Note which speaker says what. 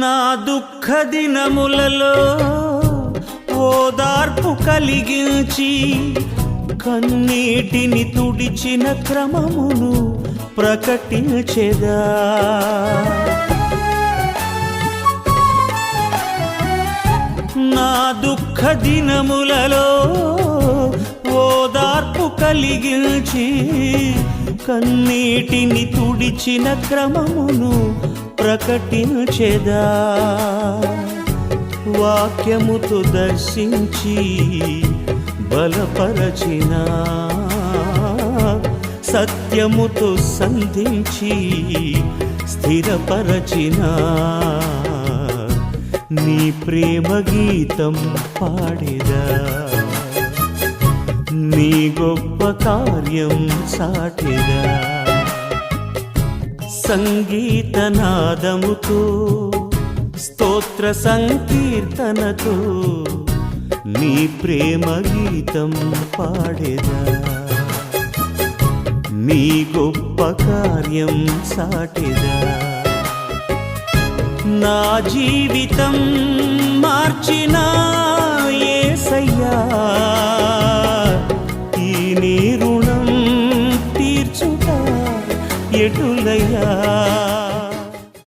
Speaker 1: నా దుఃఖ దినములలో ఓదార్పు కలిగించి కన్నీటిని తుడిచిన క్రమమును ప్రకటించెదా. నా దుఃఖ దినములలో ఓదార్పు కలిగించి కన్నీటిని తుడిచిన క్రమమును ప్రకటించెదా. వాక్యముతో దర్శించి బలపరచిన సత్యముతో సంధించి స్థిరపరచిన నీ ప్రేమ గీతం పాడేదా. నీ గొప్ప కార్యం సాటెదా. సంగీతనాదముతో స్తోత్ర సంకీర్తనతో నీ ప్రేమ గీతం పాడేదా. నీ గొప్ప కార్యం సాటెదా. నా జీవితం మార్చిన యేసయ్యా, ఈ నీ రుణం తీర్చుట ఎటులయ్యా.